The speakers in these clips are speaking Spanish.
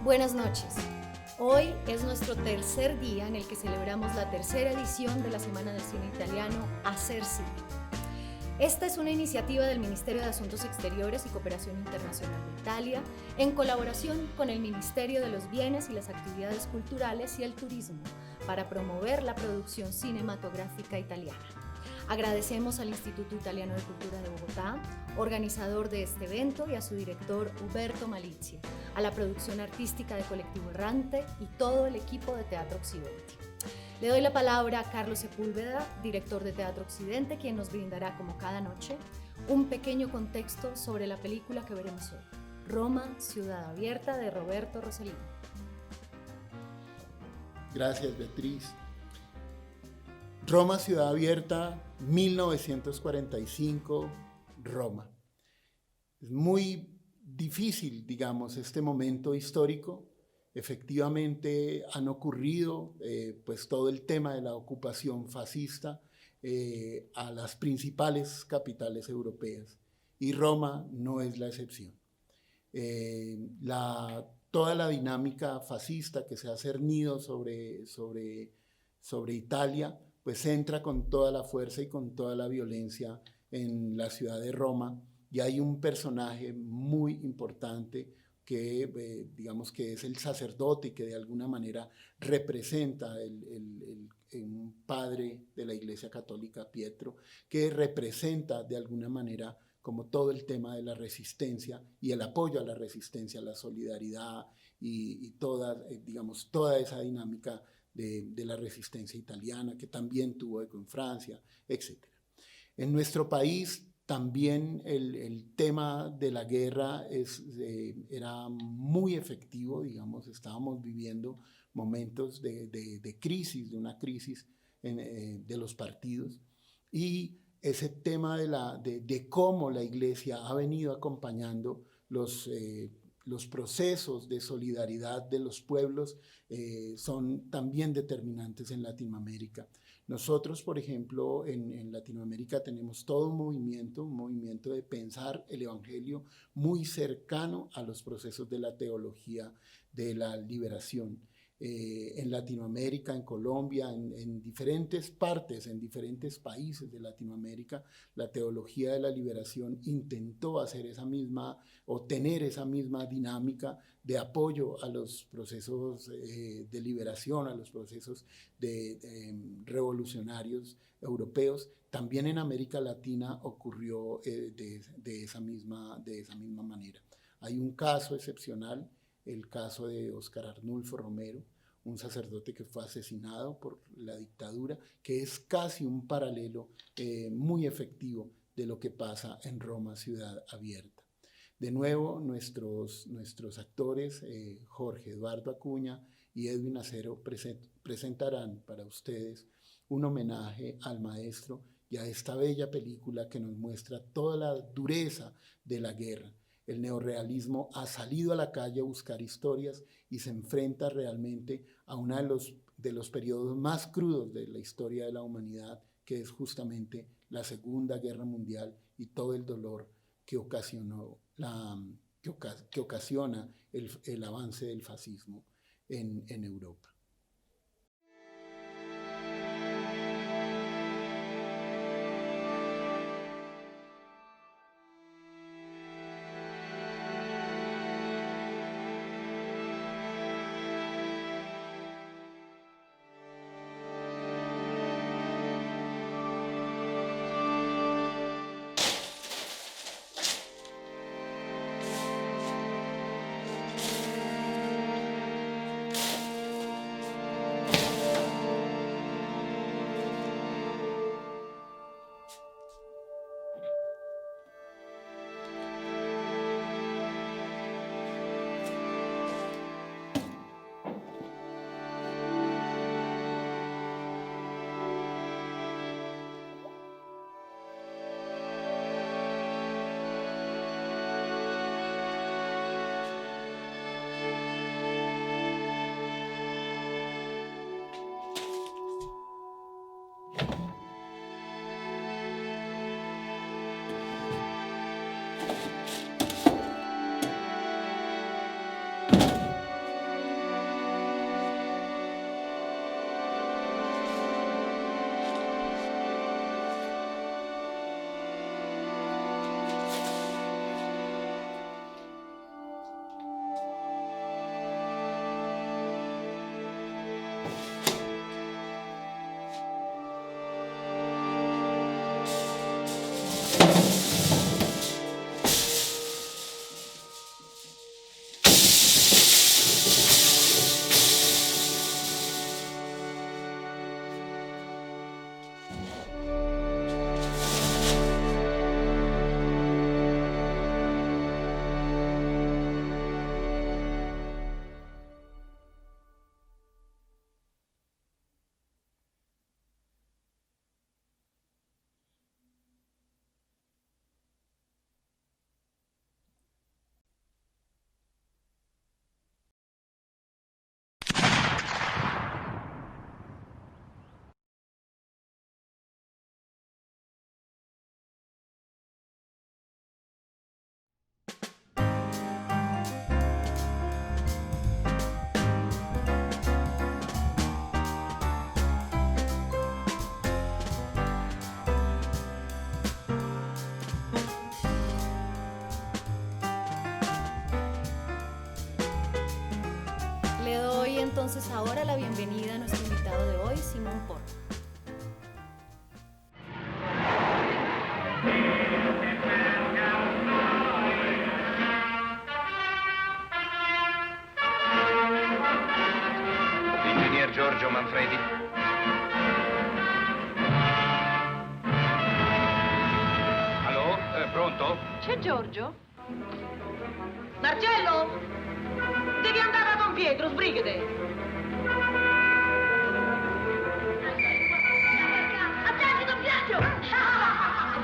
Buenas noches. Hoy es nuestro tercer día en el que celebramos la tercera edición de la Semana del Cine Italiano Hacer Cine. Esta es una iniciativa del Ministerio de Asuntos Exteriores y Cooperación Internacional de Italia en colaboración con el Ministerio de los Bienes y las Actividades Culturales y el Turismo para promover la producción cinematográfica italiana. Agradecemos al Instituto Italiano de Cultura de Bogotá, organizador de este evento, y a su director Uberto Malizia, a la producción artística de Colectivo Errante y todo el equipo de Teatro Occidente. Le doy la palabra a Carlos Sepúlveda, director de Teatro Occidente, quien nos brindará, como cada noche, un pequeño contexto sobre la película que veremos hoy, Roma, Ciudad Abierta, de Roberto Rossellini. Gracias, Beatriz. Roma, Ciudad Abierta, 1945, Roma. Es muy difícil, digamos, este momento histórico. Efectivamente han ocurrido pues todo el tema de la ocupación fascista a las principales capitales europeas, y Roma no es la excepción. Toda la dinámica fascista que se ha cernido sobre Italia pues entra con toda la fuerza y con toda la violencia en la ciudad de Roma, y hay un personaje muy importante que digamos que es el sacerdote, que de alguna manera representa un padre de la Iglesia Católica, Pietro, que representa de alguna manera como todo el tema de la resistencia y el apoyo a la resistencia, la solidaridad y toda esa dinámica de la resistencia italiana, que también tuvo eco en Francia, etc. En nuestro país también el tema de la guerra era muy efectivo, digamos, estábamos viviendo momentos de crisis, de una crisis de los partidos, y ese tema de cómo la Iglesia ha venido acompañando los procesos de solidaridad de los pueblos son también determinantes en Latinoamérica. Nosotros, por ejemplo, en Latinoamérica tenemos todo un movimiento de pensar el Evangelio muy cercano a los procesos de la teología de la liberación. En Latinoamérica, en Colombia, en diferentes partes, en diferentes países de Latinoamérica, la teología de la liberación intentó hacer tener esa misma dinámica de apoyo a los procesos de liberación, a los procesos revolucionarios europeos. También en América Latina ocurrió de esa misma manera. Hay un caso excepcional, el caso de Óscar Arnulfo Romero, un sacerdote que fue asesinado por la dictadura, que es casi un paralelo muy efectivo de lo que pasa en Roma, Ciudad Abierta. De nuevo, nuestros actores, Jorge Eduardo Acuña y Edwin Acero, presentarán para ustedes un homenaje al maestro y a esta bella película que nos muestra toda la dureza de la guerra. El neorrealismo ha salido a la calle a buscar historias y se enfrenta realmente a uno de los periodos más crudos de la historia de la humanidad, que es justamente la Segunda Guerra Mundial y todo el dolor que ocasiona el avance del fascismo en Europa. entonces ahora la bienvenida a nuestro invitado de hoy, Simón Porro. Ingegner Giorgio Manfredi. Allo? Pronto? C'è Giorgio? Marcello! Devi andare a Don Pietro, sbrigati! Attenti, Don Pietro!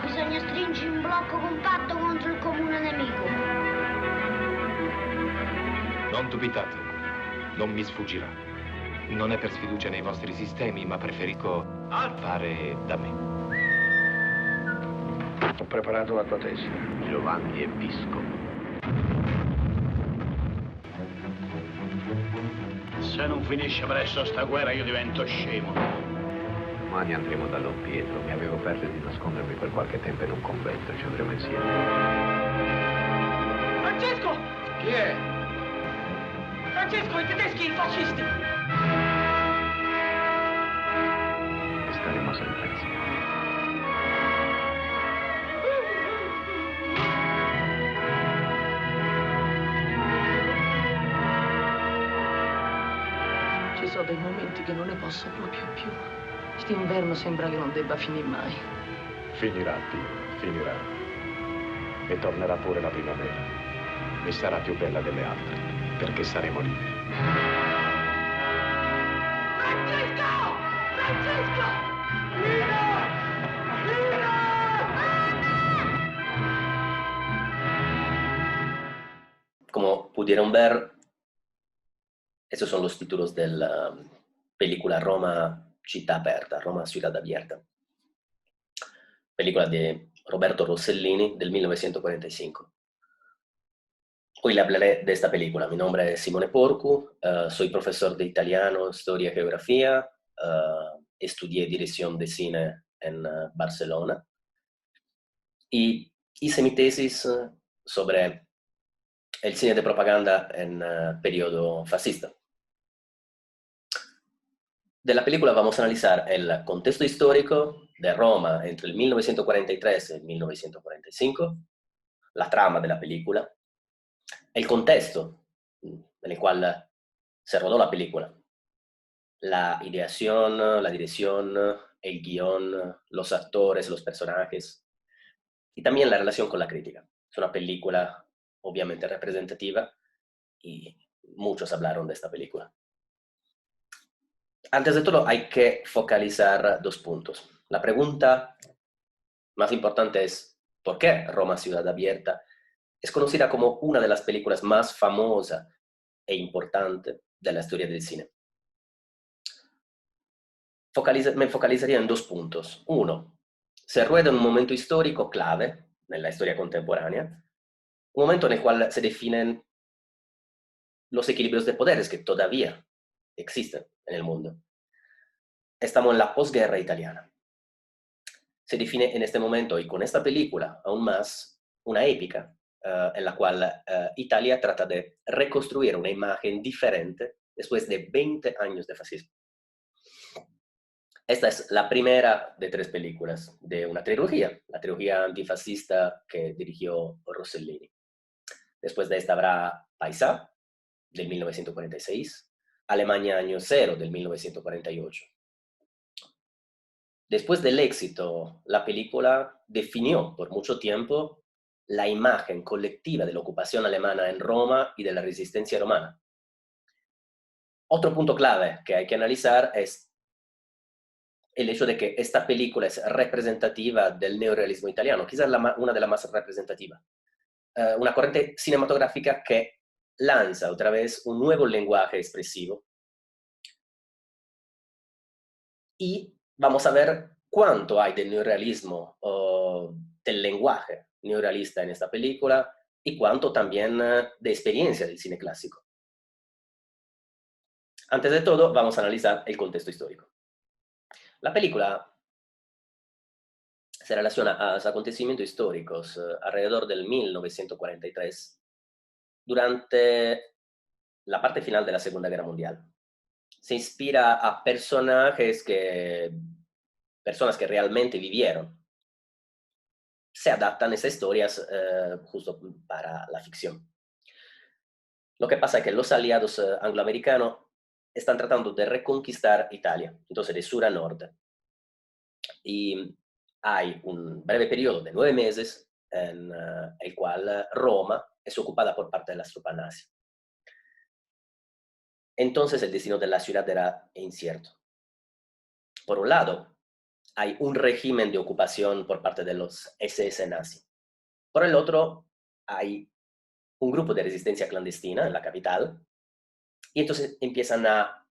Bisogna stringere un blocco compatto contro il comune nemico. Non dubitate, non mi sfuggirà. Non è per sfiducia nei vostri sistemi, ma preferisco fare da me. Ho preparato la tua tesi. Giovanni Episcopo. Se non finisce presto sta guerra io divento scemo. Domani andremo da Don Pietro. Mi avevo offerto di nascondermi per qualche tempo in un convento. Ci andremo insieme. Francesco! Chi è? Francesco, i tedeschi, i fascisti! E staremo sempre insieme. Ci sono dei momenti che non ne posso proprio più. St'inverno sembra che non debba finire mai. Finirà, Dio, finirà. E tornerà pure la primavera. E sarà più bella delle altre, perché saremo liberi. Francesco! Francesco! Lina! Lina! Como pudieron ver, esos son los títulos de la película Roma Città Aperta, Roma Ciudad Abierta, película de Roberto Rossellini del 1945. Hoy le hablaré de esta película. Mi nombre es Simone Porcu, soy profesor de italiano, historia y geografía, estudié dirección de cine en Barcelona y hice mi tesis sobre el cine de propaganda en periodo fascista. De la película vamos a analizar el contexto histórico de Roma entre el 1943 y el 1945, la trama de la película, el contexto en el cual se rodó la película, la ideación, la dirección, el guión, los actores, los personajes, y también la relación con la crítica. Es una película obviamente representativa y muchos hablaron de esta película. Antes de todo hay que focalizar dos puntos. La pregunta más importante es ¿por qué Roma Ciudad Abierta es conocida como una de las películas más famosas e importantes de la historia del cine? Me focalizaría en dos puntos. Uno, se rueda en un momento histórico clave en la historia contemporánea, un momento en el cual se definen los equilibrios de poderes que todavía existen en el mundo. Estamos en la posguerra italiana. Se define en este momento y con esta película aún más una épica en la cual Italia trata de reconstruir una imagen diferente después de 20 años de fascismo. Esta es la primera de 3 películas de una trilogía, la trilogía antifascista que dirigió Rossellini. Después de esta habrá Paisà, del 1946, Alemania Año Cero, del 1948. Después del éxito, la película definió por mucho tiempo la imagen colectiva de la ocupación alemana en Roma y de la resistencia romana. Otro punto clave que hay que analizar es el hecho de que esta película es representativa del neorealismo italiano, quizás una de las más representativas. Una corriente cinematográfica que lanza otra vez un nuevo lenguaje expresivo. Y vamos a ver cuánto hay del neorealismo, del lenguaje neorealista en esta película, y cuánto también de experiencia del cine clásico. Antes de todo, vamos a analizar el contexto histórico. La película se relaciona a los acontecimientos históricos alrededor del 1943, durante la parte final de la Segunda Guerra Mundial. se inspira a personas que realmente vivieron. Se adaptan esas historias justo para la ficción. Lo que pasa es que los aliados angloamericanos están tratando de reconquistar Italia, entonces de sur a norte. Y hay un breve periodo de 9 meses en el cual Roma es ocupada por parte de las tropas nazis. Entonces el destino de la ciudad era incierto. Por un lado, hay un régimen de ocupación por parte de los SS nazi. Por el otro, hay un grupo de resistencia clandestina en la capital, y entonces empiezan a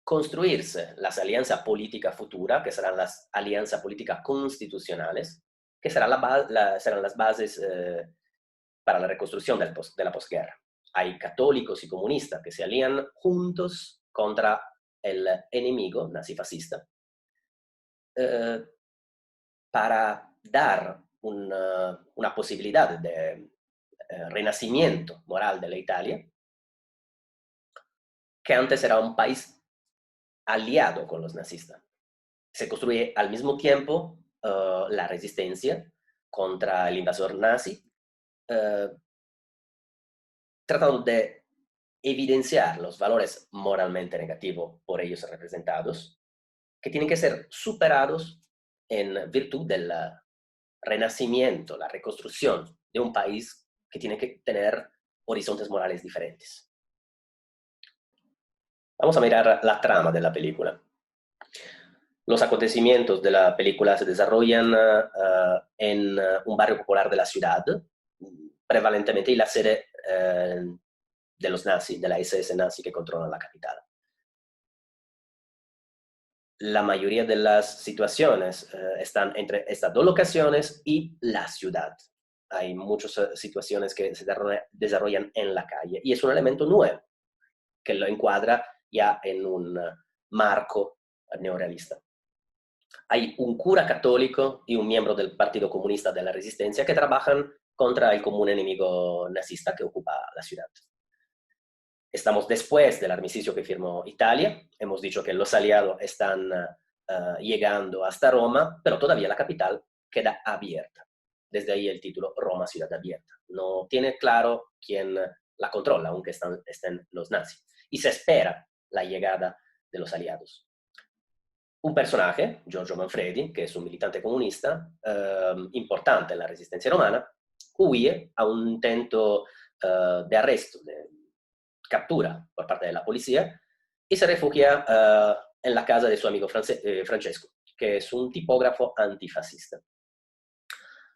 construirse las alianzas políticas futuras, que serán las alianzas políticas constitucionales, que serán las bases para la reconstrucción de la posguerra. Hay católicos y comunistas que se alían juntos contra el enemigo nazifascista para dar una posibilidad de renacimiento moral de la Italia, que antes era un país aliado con los nazistas. Se construye al mismo tiempo la resistencia contra el invasor nazi, tratando de evidenciar los valores moralmente negativos por ellos representados, que tienen que ser superados en virtud del renacimiento, la reconstrucción de un país que tiene que tener horizontes morales diferentes. Vamos a mirar la trama de la película. Los acontecimientos de la película se desarrollan en un barrio popular de la ciudad, prevalentemente y la sede de los nazis, de la SS nazi que controlan la capital. La mayoría de las situaciones están entre estas dos locaciones y la ciudad. Hay muchas situaciones que se desarrollan en la calle y es un elemento nuevo que lo encuadra ya en un marco neorrealista. Hay un cura católico y un miembro del Partido Comunista de la Resistencia que trabajan contra el común enemigo nazista que ocupa la ciudad. Estamos después del armisticio que firmó Italia. Hemos dicho que los aliados están llegando hasta Roma, pero todavía la capital queda abierta. Desde ahí el título Roma, ciudad abierta. No tiene claro quién la controla, aunque estén los nazis. Y se espera la llegada de los aliados. Un personaje, Giorgio Manfredi, que es un militante comunista importante en la resistencia romana, huye a un intento de arresto, de captura por parte de la policía, y se refugia en la casa de su amigo Francesco, que es un tipógrafo antifascista.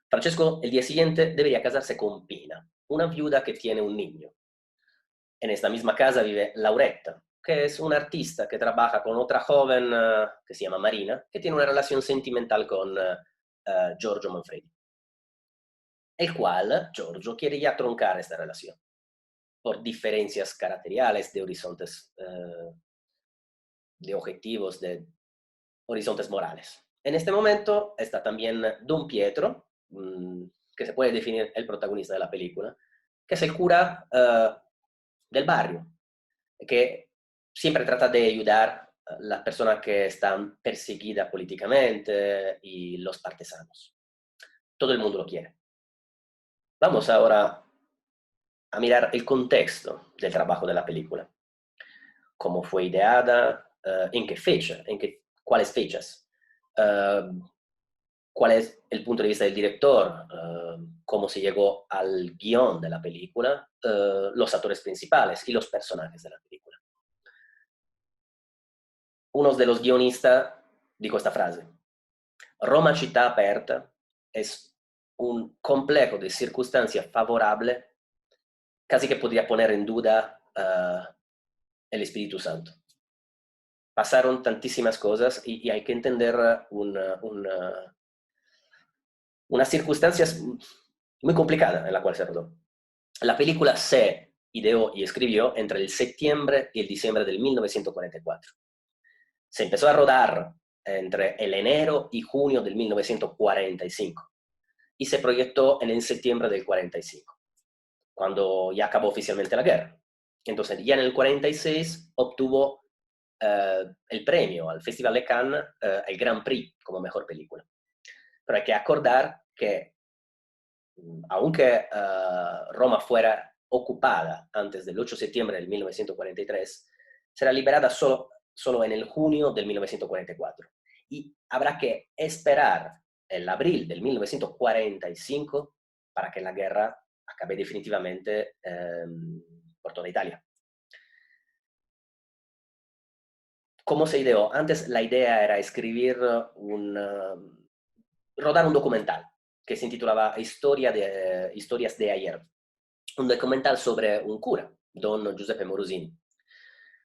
Francesco el día siguiente debería casarse con Pina, una viuda que tiene un niño. En esta misma casa vive Lauretta, que es una artista que trabaja con otra joven que se llama Marina, que tiene una relación sentimental con Giorgio Manfredi, el cual Giorgio quiere ya troncar esta relación por diferencias caracteriales de horizontes, de objetivos, de horizontes morales. En este momento está también Don Pietro, que se puede definir el protagonista de la película, que es el cura del barrio, que siempre trata de ayudar a las personas que están perseguidas políticamente y los partesanos. Todo el mundo lo quiere. Vamos ahora a mirar el contexto del trabajo de la película. Cómo fue ideada, en qué fecha, cuáles fechas, cuál es el punto de vista del director, cómo se llegó al guión de la película, los actores principales y los personajes de la película. Uno de los guionistas dijo esta frase: Roma città aperta es un complejo de circunstancias favorables casi que podría poner en duda el Espíritu Santo. Pasaron tantísimas cosas y hay que entender unas circunstancias muy complicadas en la cual se rodó. La película se ideó y escribió entre el septiembre y el diciembre del 1944. Se empezó a rodar entre el enero y junio del 1945 y se proyectó en el septiembre del 45. Cuando ya acabó oficialmente la guerra. Entonces, ya en el 46 obtuvo el premio al Festival de Cannes, el Grand Prix como mejor película. Pero hay que acordar que, aunque Roma fuera ocupada antes del 8 de septiembre del 1943, será liberada solo en el junio del 1944. Y habrá que esperar el abril del 1945 para que la guerra acabe definitivamente por toda Italia. ¿Cómo se ideó? Antes la idea era rodar un documental que se intitulaba Historias de ayer. Un documental sobre un cura, don Giuseppe Morosini.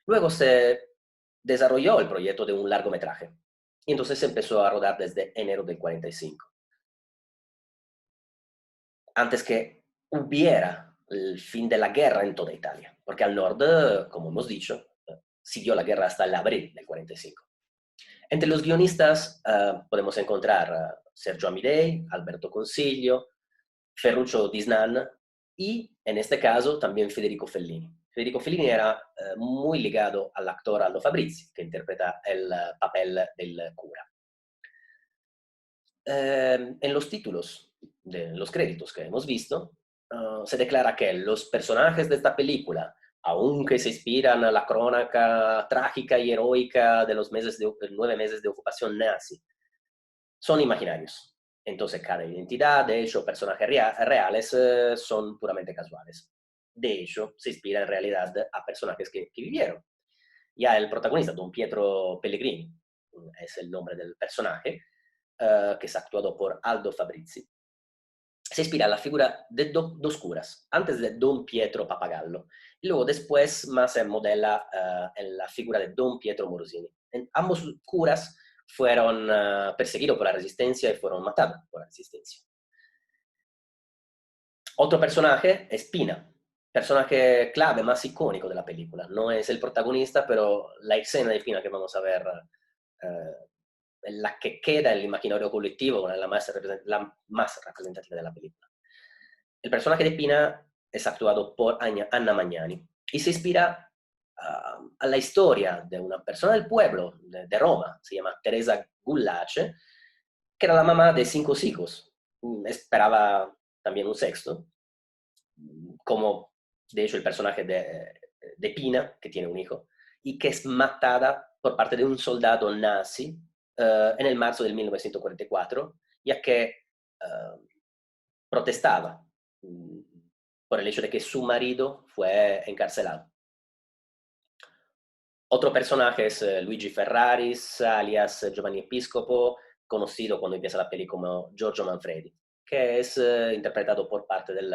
Luego se desarrolló el proyecto de un largometraje. Y entonces se empezó a rodar desde enero del 45. Antes que hubiera el fin de la guerra en toda Italia. Porque al norte, como hemos dicho, siguió la guerra hasta el abril del 45. Entre los guionistas podemos encontrar Sergio Amidei, Alberto Consiglio, Ferruccio Disnan y, en este caso, también Federico Fellini. Federico Fellini era muy ligado al actor Aldo Fabrizi, que interpreta el papel del cura. En los títulos de los créditos que hemos visto, se declara que los personajes de esta película, aunque se inspiran a la crónica trágica y heroica de los 9 meses de ocupación nazi, son imaginarios. Entonces, cada identidad, de hecho, personajes reales son puramente casuales. De hecho, se inspira en realidad a personajes que vivieron. Ya el protagonista, Don Pietro Pellegrini, es el nombre del personaje, que es actuado por Aldo Fabrizi, se inspira a la figura de dos curas, antes de Don Pietro Papagallo, y luego después más se modela en la figura de Don Pietro Morosini. Ambos curas fueron perseguidos por la resistencia y fueron matados por la resistencia. Otro personaje es Pina, personaje clave más icónico de la película. No es el protagonista, pero la escena de Pina que vamos a ver, la que queda en el imaginario colectivo, la más representativa de la película. El personaje de Pina es actuado por Anna Magnani y se inspira a la historia de una persona del pueblo de Roma, se llama Teresa Gullace, que era la mamá de 5 hijos. Esperaba también un sexto, como de hecho el personaje de Pina, que tiene un hijo, y que es matada por parte de un soldado nazi en el marzo del 1944, ya que protestaba por el hecho de que su marido fue encarcelado. Otro personaje es Luigi Ferraris, alias Giovanni Episcopo, conocido cuando empieza la peli como Giorgio Manfredi, que es interpretado por parte del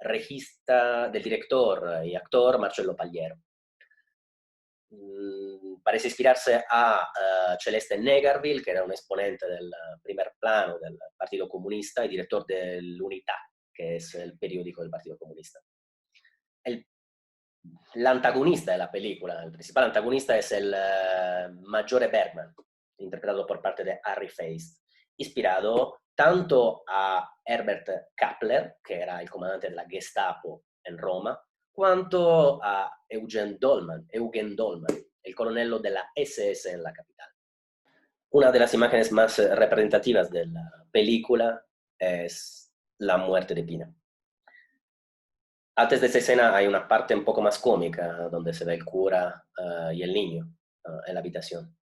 regista, del director y actor Marcello Pagliero. Parece inspirarse a Celeste Negarville, que era un exponente del primer plano del Partido Comunista y director dell'Unità, que es el periódico del Partido Comunista. L'antagonista de la película, el principal antagonista es el Maggiore Bergman, interpretado por parte de Harry Feist, inspirado tanto a Herbert Kappler, que era el comandante de la Gestapo en Roma, quanto a Eugen Dolman, el coronel de la SS en la capital. Una de las imágenes más representativas de la película es la muerte de Pina. Antes de esta escena hay una parte un poco más cómica, donde se ve el cura y el niño en la habitación.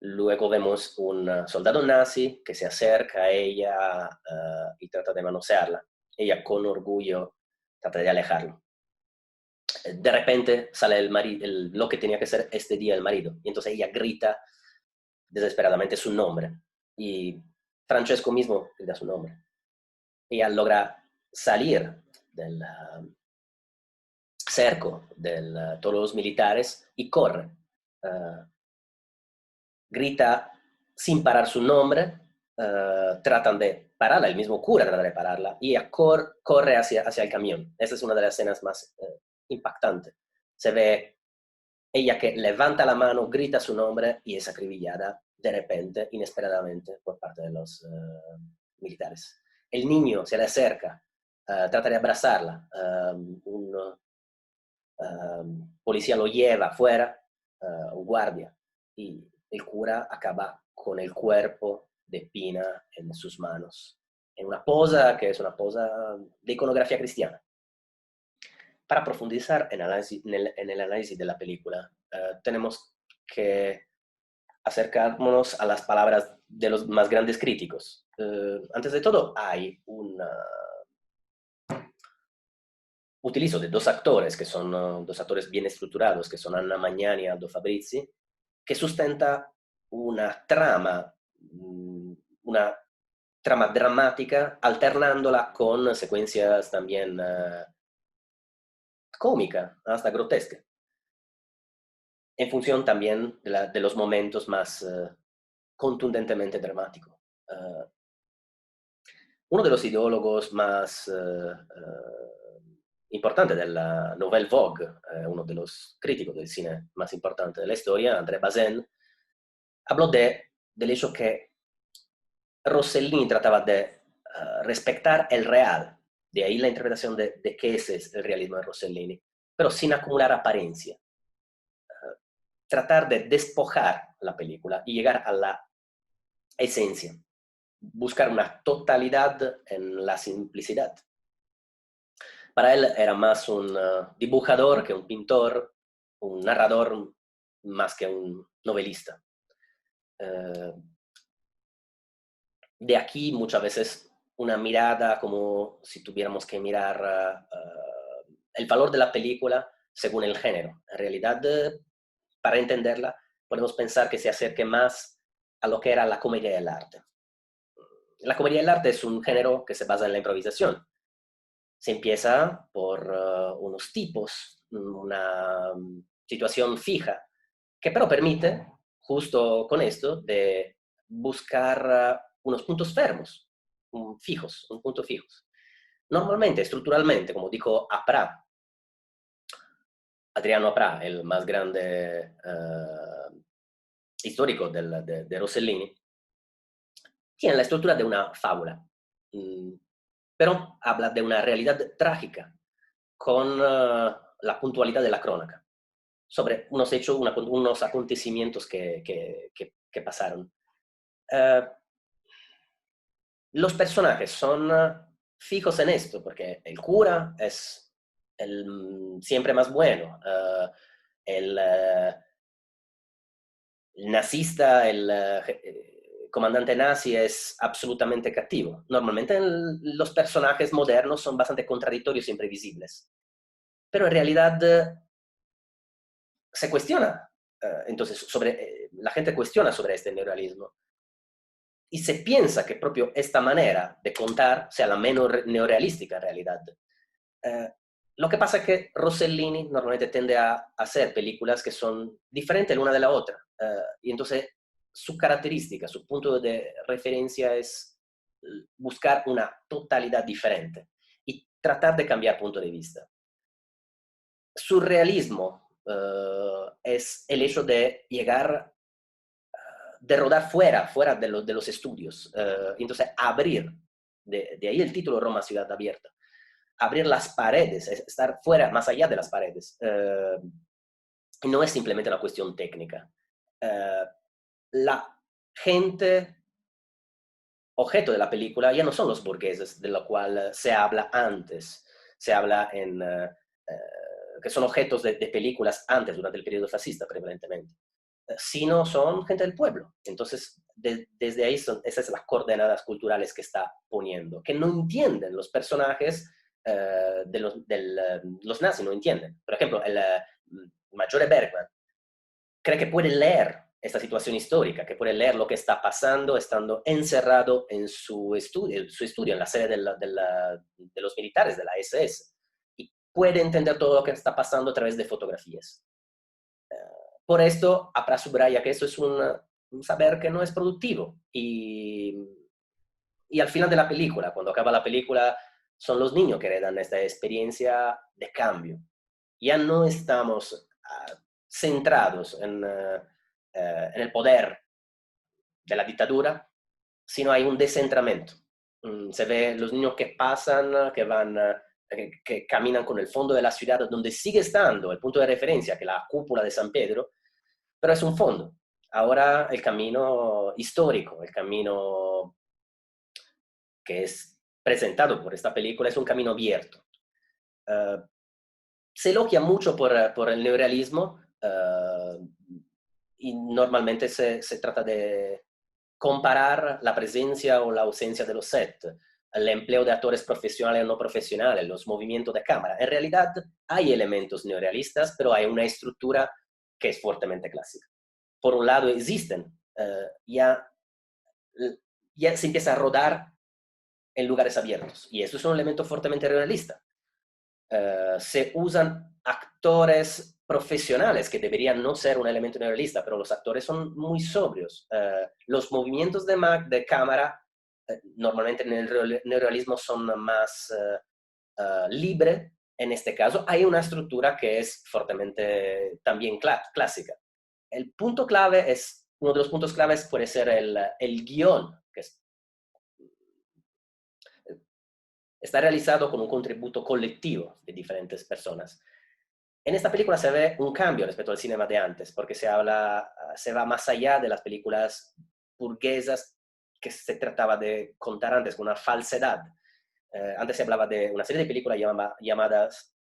Luego vemos un soldado nazi que se acerca a ella y trata de manosearla. Ella con orgullo trata de alejarlo. De repente sale lo que tenía que ser este día el marido, y entonces ella grita desesperadamente su nombre, y Francesco mismo grita su nombre. Ella logra salir del cerco de todos los militares y corre. Grita sin parar su nombre, tratan de pararla, el mismo cura trata de pararla, y ella corre hacia el camión. Esa es una de las escenas más impactantes. Se ve ella que levanta la mano, grita su nombre y es acribillada de repente, inesperadamente, por parte de los militares. El niño se le acerca, trata de abrazarla, un policía lo lleva afuera, un guardia, y el cura acaba con el cuerpo de Pina en sus manos, en una posa que es una posa de iconografía cristiana. Para profundizar en el análisis de la película, tenemos que acercarnos a las palabras de los más grandes críticos. Antes de todo, hay un utilizo de dos actores, que son dos actores bien estructurados, que son Anna Magnani y Aldo Fabrizi, que sustenta una trama dramática, alternándola con secuencias también cómicas, hasta grotescas, en función también de los momentos más contundentemente dramáticos. Uno de los ideólogos más importantes de la Nouvelle Vogue, uno de los críticos del cine más importantes de la historia, André Bazin, habló del hecho que Rossellini trataba de respetar el real, de ahí la interpretación de qué es el realismo de Rossellini, pero sin acumular apariencia. Tratar de despojar la película y llegar a la esencia, buscar una totalidad en la simplicidad. Para él era más un dibujador que un pintor, un narrador más que un novelista. De aquí muchas veces una mirada como si tuviéramos que mirar el valor de la película según el género. En realidad, para entenderla, podemos pensar que se acerque más a lo que era la comedia del arte. La comedia del arte es un género que se basa en la improvisación. Se empieza por unos tipos, una situación fija, que pero permite, justo con esto, de buscar unos puntos fermos, fijos, un punto fijos. Normalmente, estructuralmente, como dijo Apra, Adriano Apra, el más grande histórico de Rossellini, tiene la estructura de una fábula, pero habla de una realidad trágica con la puntualidad de la crónica sobre unos hechos, unos acontecimientos que pasaron. Los personajes son fijos en esto, porque el cura es el siempre más bueno, el nazista, el comandante nazi es absolutamente cattivo. Normalmente los personajes modernos son bastante contradictorios e imprevisibles. Pero en realidad se cuestiona, entonces la gente cuestiona sobre este neorrealismo. Y se piensa que proprio esta manera de contar sea la menos neorrealística en realidad. Lo que pasa es que Rossellini normalmente tiende a hacer películas que son diferentes la una de la otra. Y entonces su característica, su punto de referencia es buscar una totalidad diferente y tratar de cambiar punto de vista. Surrealismo es el hecho de llegar, de rodar fuera de los estudios. Entonces abrir, de ahí el título Roma Ciudad Abierta, abrir las paredes, estar fuera, más allá de las paredes. No es simplemente una cuestión técnica. La gente objeto de la película ya no son los burgueses, de lo cual se habla antes. Se habla que son objetos de películas antes, durante el periodo fascista, prevalentemente. Sino son gente del pueblo. Entonces, desde ahí esas son las coordenadas culturales que está poniendo, que no entienden los personajes los nazis, no entienden. Por ejemplo, el Maggiore Bergman cree que puede leer esta situación histórica, que puede leer lo que está pasando estando encerrado en su estudio en la sede de los militares de la SS, y puede entender todo lo que está pasando a través de fotografías. Por esto, Apra subraya que eso es un saber que no es productivo, y al final de la película, cuando acaba la película, son los niños que heredan esta experiencia de cambio. Ya no estamos centrados en el poder de la dictadura, sino hay un descentramiento. Se ve los niños que pasan, que caminan con el fondo de la ciudad, donde sigue estando el punto de referencia, que es la cúpula de San Pedro, pero es un fondo. Ahora el camino histórico, el camino que es presentado por esta película es un camino abierto. Se elogia mucho por el neorealismo y normalmente se trata de comparar la presencia o la ausencia de los sets, el empleo de actores profesionales o no profesionales, los movimientos de cámara. En realidad hay elementos neorealistas, pero hay una estructura que es fuertemente clásica. Por un lado existen, ya se empieza a rodar en lugares abiertos, y eso es un elemento fuertemente realista. Se usan actores profesionales que deberían no ser un elemento neorealista, pero los actores son muy sobrios. Los movimientos de cámara normalmente en el neorealismo son más libres. En este caso hay una estructura que es fuertemente también clásica. El punto clave es, uno de los puntos claves puede ser el guión, que está realizado con un contributo colectivo de diferentes personas. En esta película se ve un cambio respecto al cinema de antes, porque se va más allá de las películas burguesas que se trataba de contar antes con una falsedad. Antes se hablaba de una serie de películas llamadas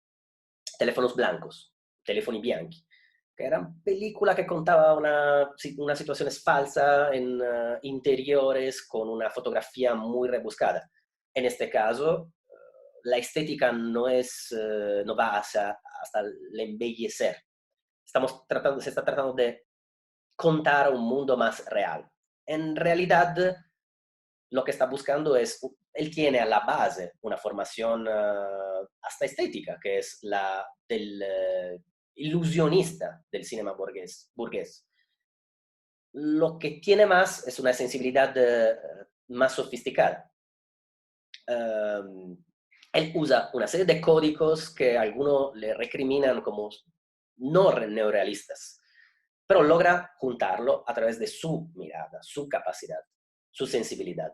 Teléfonos Blancos, Telefoni Bianchi, que eran películas que contaban una situaciones falsas en interiores con una fotografía muy rebuscada. En este caso, la estética no va hasta el embellecer. Se está tratando de contar un mundo más real. En realidad, lo que está buscando él tiene a la base una formación hasta estética, que es la del ilusionista del cinema burgués. Lo que tiene más es una sensibilidad más sofisticada. Él usa una serie de códigos que algunos le recriminan como no neorealistas, pero logra juntarlo a través de su mirada, su capacidad, su sensibilidad.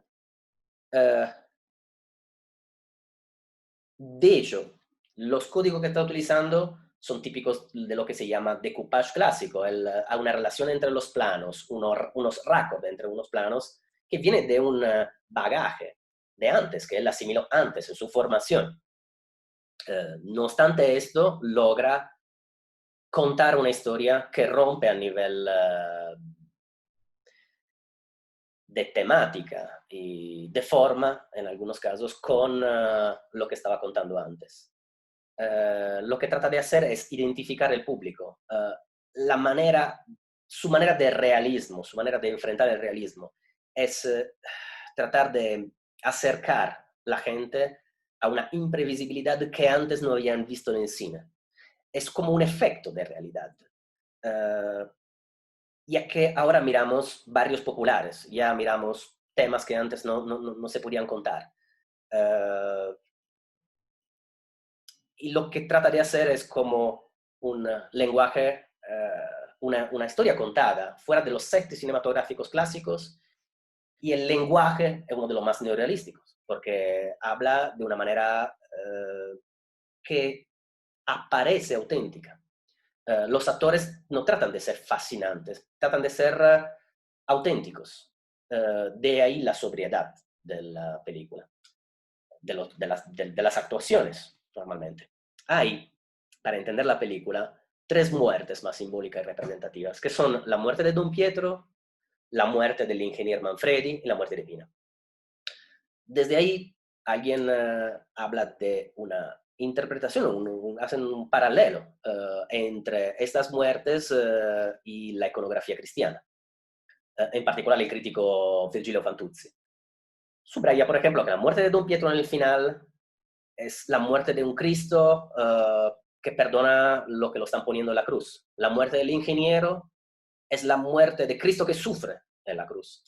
De hecho, los códigos que está utilizando son típicos de lo que se llama decoupage clásico. Hay una relación entre los planos, unos raccords entre unos planos, que viene de un bagaje de antes, que él asimiló antes en su formación. No obstante esto, logra contar una historia que rompe a nivel de temática y de forma, en algunos casos, con lo que estaba contando antes. Lo que trata de hacer es identificar el público, su manera de realismo, su manera de enfrentar el realismo, es tratar de acercar la gente a una imprevisibilidad que antes no habían visto en el cine. Es como un efecto de realidad. Ya que ahora miramos barrios populares, ya miramos temas que antes no se podían contar. Y lo que trata de hacer es como un lenguaje, una historia contada fuera de los sets cinematográficos clásicos, y el lenguaje es uno de los más neorealísticos, porque habla de una manera que aparece auténtica. Los actores no tratan de ser fascinantes, tratan de ser auténticos. De ahí la sobriedad de la película, de las actuaciones, normalmente. Hay, para entender la película, 3 muertes más simbólicas y representativas, que son la muerte de Don Pietro, la muerte del ingeniero Manfredi y la muerte de Pina. Desde ahí, alguien habla de una interpretación, hacen un paralelo entre estas muertes y la iconografía cristiana, en particular el crítico Virgilio Fantuzzi. Subraya, por ejemplo, que la muerte de Don Pietro en el final es la muerte de un Cristo que perdona lo que lo están poniendo en la cruz. La muerte del ingeniero es la muerte de Cristo que sufre en la cruz.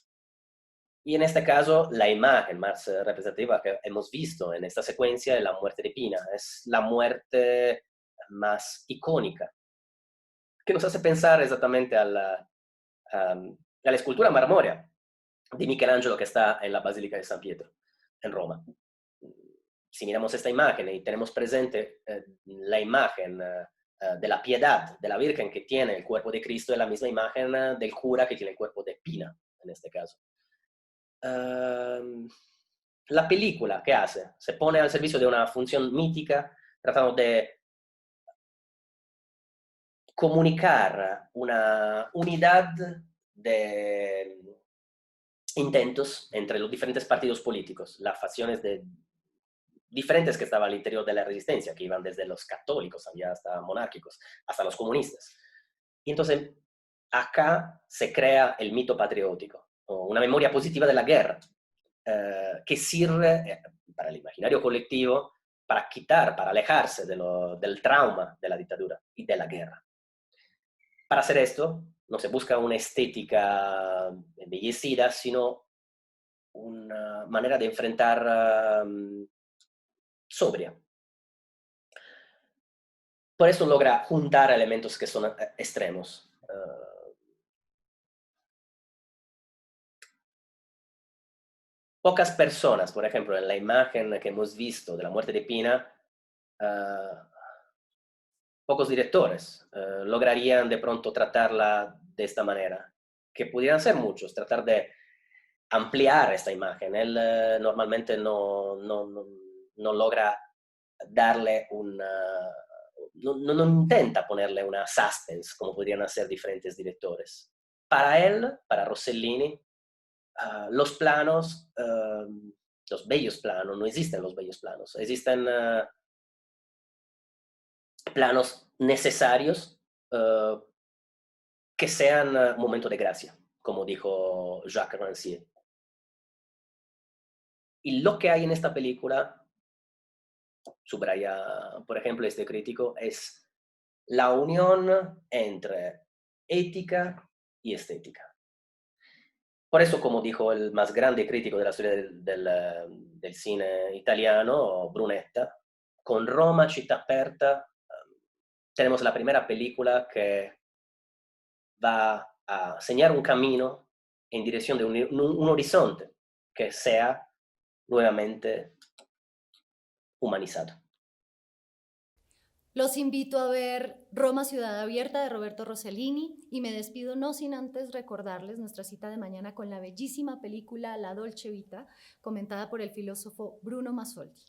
Y en este caso, la imagen más representativa que hemos visto en esta secuencia es la muerte de Pina. Es la muerte más icónica, que nos hace pensar exactamente a la escultura marmórea de Michelangelo que está en la Basílica de San Pietro, en Roma. Si miramos esta imagen y tenemos presente la imagen de la piedad de la Virgen que tiene el cuerpo de Cristo es la misma imagen del cura que tiene el cuerpo de Pina, en este caso. La película que hace se pone al servicio de una función mítica, tratando de comunicar una unidad de intentos entre los diferentes partidos políticos, las facciones diferentes que estaban al interior de la resistencia, que iban desde los católicos, había hasta monárquicos, hasta los comunistas. Y entonces acá se crea el mito patriótico, o una memoria positiva de la guerra, que sirve para el imaginario colectivo para quitar, para alejarse del trauma de la dictadura y de la guerra. Para hacer esto, no se busca una estética embellecida, sino una manera de enfrentar sobria. Por eso logra juntar elementos que son extremos. Pocas personas, por ejemplo, en la imagen que hemos visto de la muerte de Pina, pocos directores lograrían de pronto tratarla de esta manera, que pudieran ser muchos, tratar de ampliar esta imagen. Él normalmente no logra darle no intenta ponerle una suspense como podrían hacer diferentes directores. Para él, para Rossellini, los planos, los bellos planos, no existen los bellos planos, existen planos necesarios que sean un momento de gracia, como dijo Jacques Rancière. Y lo que hay en esta película, subraya, por ejemplo, este crítico, es la unión entre ética y estética. Por eso, como dijo el más grande crítico de la historia del cine italiano, Brunetta, con Roma, Città Aperta, tenemos la primera película que va a señalar un camino en dirección de un horizonte que sea nuevamente humanizado. Los invito a ver Roma, Ciudad Abierta de Roberto Rossellini y me despido no sin antes recordarles nuestra cita de mañana con la bellísima película La Dolce Vita, comentada por el filósofo Bruno Masoldi.